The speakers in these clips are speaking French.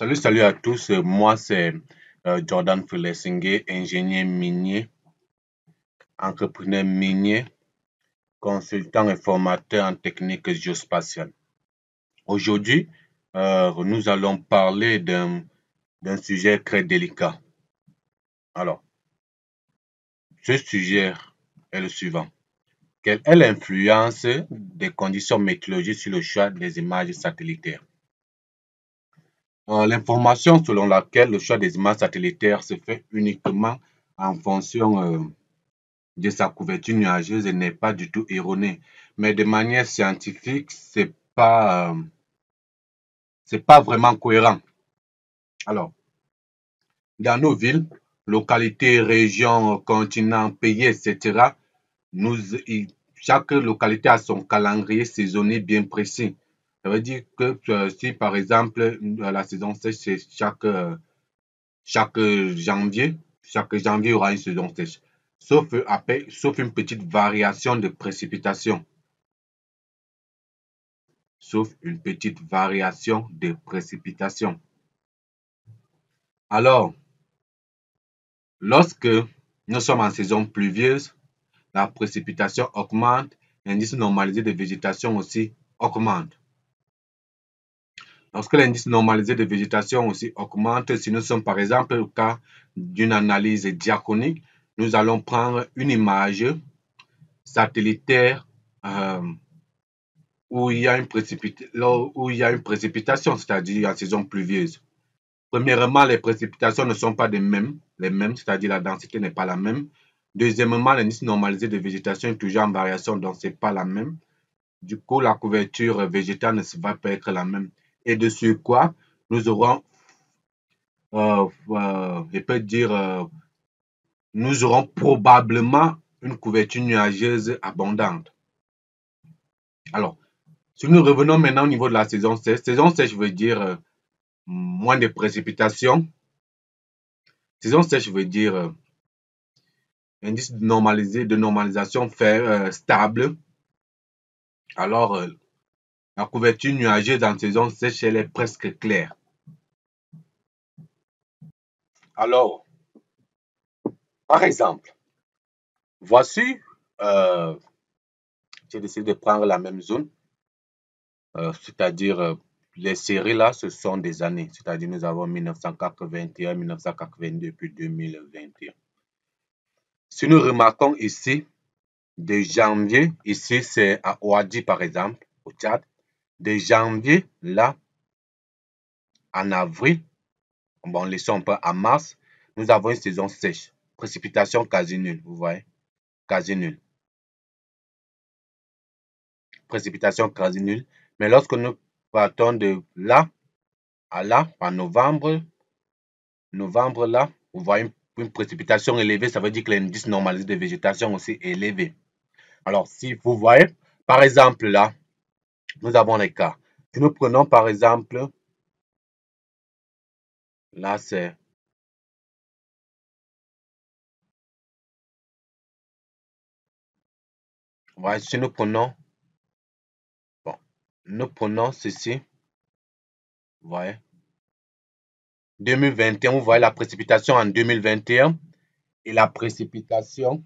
Salut à tous. Moi, c'est Jordan Fulesinghe, ingénieur minier, entrepreneur minier, consultant et formateur en technique géospatiale. Aujourd'hui, nous allons parler d'un sujet très délicat. Alors, ce sujet est le suivant. Quelle est l'influence des conditions météorologiques sur le choix des images satellitaires? L'information selon laquelle le choix des images satellitaires se fait uniquement en fonction de sa couverture nuageuse n'est pas du tout erronée. Mais de manière scientifique, c'est pas vraiment cohérent. Alors, dans nos villes, localités, régions, continents, pays, etc., nous, chaque localité a son calendrier saisonnier bien précis. Ça veut dire que si par exemple la saison sèche, c'est chaque janvier, il y aura une saison sèche. Sauf une petite variation de précipitation. Sauf une petite variation de précipitation. Alors, lorsque nous sommes en saison pluvieuse, la précipitation augmente, l'indice normalisé de végétation aussi augmente. Lorsque l'indice normalisé de végétation aussi augmente, si nous sommes par exemple au cas d'une analyse diachronique, nous allons prendre une image satellitaire où il y a une précipitation, c'est-à-dire en saison pluvieuse. Premièrement, les précipitations ne sont pas les mêmes, c'est-à-dire la densité n'est pas la même. Deuxièmement, l'indice normalisé de végétation est toujours en variation, donc ce n'est pas la même. Du coup, la couverture végétale ne va pas être la même. Et de ce quoi, nous aurons, je peux dire, nous aurons probablement une couverture nuageuse abondante. Alors, si nous revenons maintenant au niveau de la saison sèche veut dire moins de précipitations. Saison sèche veut dire indice de normalisation fait stable. Alors, la couverture nuageuse en saison sèche, elle est presque claire. Alors, par exemple, voici, j'ai décidé de prendre la même zone, c'est-à-dire les séries là, ce sont des années, c'est-à-dire nous avons 1981, 1982 puis 2021. Si nous remarquons ici, de janvier, ici c'est à Ouadji par exemple, au Tchad, de janvier là, en avril, bon, laissons un peu à mars, nous avons une saison sèche, précipitation quasi nulle, vous voyez, quasi nulle, précipitation quasi nulle. Mais lorsque nous partons de là à là, en novembre là, vous voyez une précipitation élevée, ça veut dire que l'indice normalisé de végétation aussi est élevé. Alors, si vous voyez, par exemple là, nous avons les cas. Si nous prenons par exemple, là c'est, voyez, si nous prenons, bon, nous prenons ceci, vous voyez, 2021, vous voyez la précipitation en 2021 et la précipitation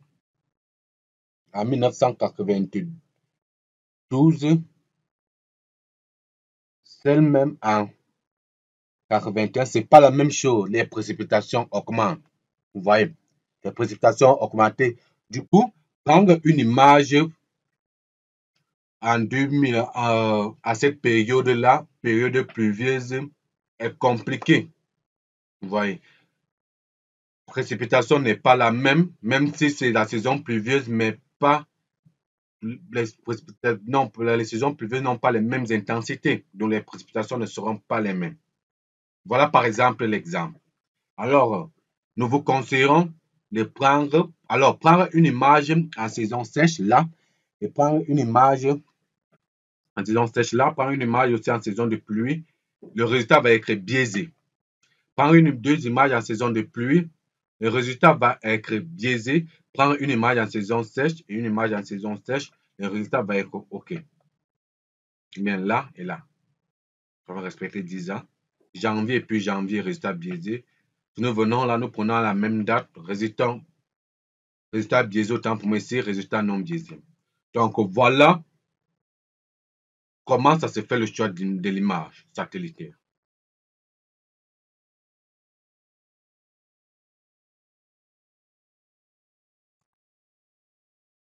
en 1992, celle même en 81, c'est pas la même chose. Les précipitations augmentent. Vous voyez, les précipitations ont augmenté. Du coup, prendre une image en 2000, à cette période-là, période pluvieuse, est compliqué. Vous voyez, précipitation n'est pas la même, même si c'est la saison pluvieuse, mais pas non, les saisons pluvieuses n'ont pas les mêmes intensités, donc les précipitations ne seront pas les mêmes. Voilà par exemple l'exemple. Alors, nous vous conseillerons de prendre une image en saison sèche là, et prendre une image en saison sèche là, prendre une image aussi en saison de pluie. Le résultat va être biaisé. Prendre deux images en saison de pluie, le résultat va être biaisé. Prendre une image en saison sèche et une image en saison sèche, le résultat va être OK. Bien là et là. On va respecter 10 ans. janvier et puis janvier, résultat biaisé. Si nous venons là, nous prenons la même date, résultat biaisé autant pour moi ici, résultat non biaisé. Donc voilà comment ça se fait le choix de l'image satellitaire.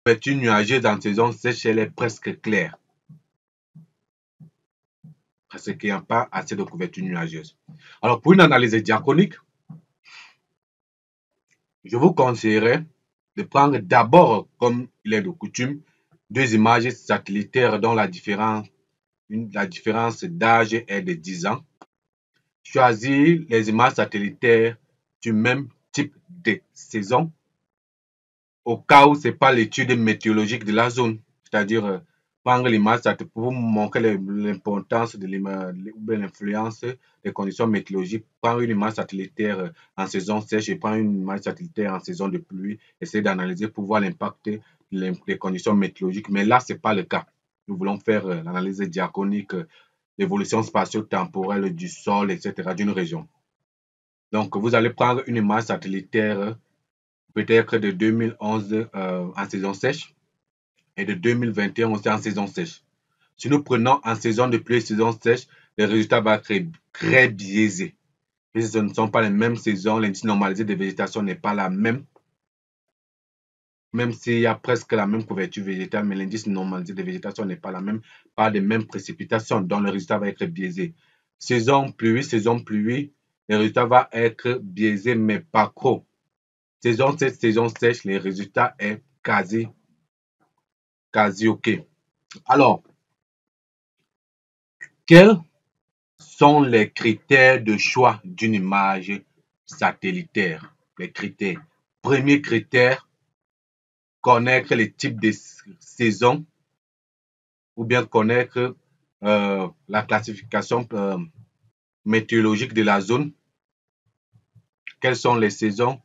Couverture nuageuse en saison sèche, elle est presque claire. Parce qu'il n'y a pas assez de couverture nuageuse. Alors pour une analyse diachronique, je vous conseillerais de prendre d'abord, comme il est de coutume, deux images satellitaires dont la différence d'âge est de 10 ans. Choisir les images satellitaires du même type de saison au cas où ce n'est pas l'étude météorologique de la zone. C'est-à-dire prendre l'image pour vous montrer l'importance de l'image ou l'influence des conditions météorologiques. Prendre une image satellitaire en saison sèche et prendre une image satellitaire en saison de pluie. Essayer d'analyser pour voir l'impact des conditions météorologiques. Mais là, ce n'est pas le cas. Nous voulons faire l'analyse diachronique, l'évolution spatio-temporelle du sol, etc., d'une région. Donc, vous allez prendre une image satellitaire peut-être de 2011 en saison sèche et de 2021 aussi en saison sèche. Si nous prenons en saison de pluie et saison sèche, les résultats vont être très biaisés. Et ce ne sont pas les mêmes saisons, l'indice normalisé de végétation n'est pas la même, même s'il y a presque la même couverture végétale, mais l'indice normalisé de végétation n'est pas la même, pas les mêmes précipitations, donc le résultat va être biaisé. Saison pluie, les résultats vont être biaisés, mais pas trop. Saison sèche, les résultats est quasi OK. Alors, quels sont les critères de choix d'une image satellitaire? Les critères. Premier critère, connaître les types de saisons ou bien connaître la classification météorologique de la zone. Quelles sont les saisons?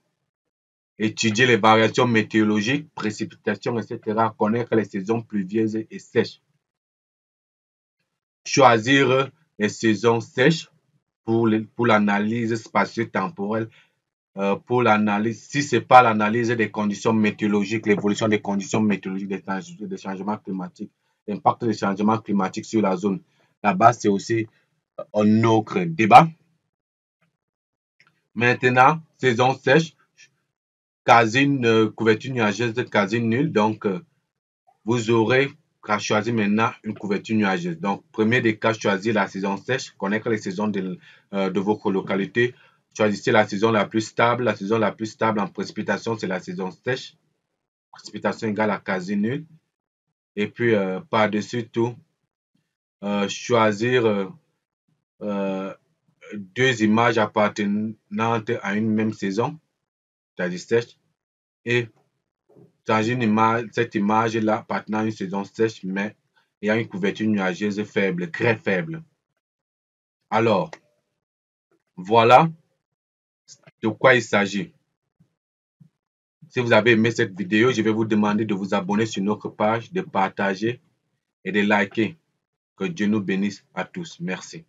Étudier les variations météorologiques, précipitations, etc. Connaître les saisons pluvieuses et sèches. Choisir les saisons sèches pour l'analyse spatio-temporelle, pour l'analyse, si ce n'est pas l'analyse des conditions météorologiques, l'évolution des conditions météorologiques des changements climatiques, l'impact des changements climatiques sur la zone. Là-bas, c'est aussi un autre débat. Maintenant, saison sèche, quasi couverture nuageuse quasi nulle, donc vous aurez qu'à choisir maintenant une couverture nuageuse. Donc, premier des cas, choisir la saison sèche, connaître les saisons de votre localité. Choisissez la saison la plus stable. La saison la plus stable en précipitation, c'est la saison sèche. Précipitation égale à quasi nulle. Et puis, par-dessus tout, choisir deux images appartenantes à une même saison, c'est-à-dire sèche, et changer une image, cette image-là appartenant à une saison sèche, mais ayant une couverture nuageuse faible, très faible. Alors, voilà de quoi il s'agit. Si vous avez aimé cette vidéo, je vais vous demander de vous abonner sur notre page, de partager et de liker. Que Dieu nous bénisse à tous. Merci.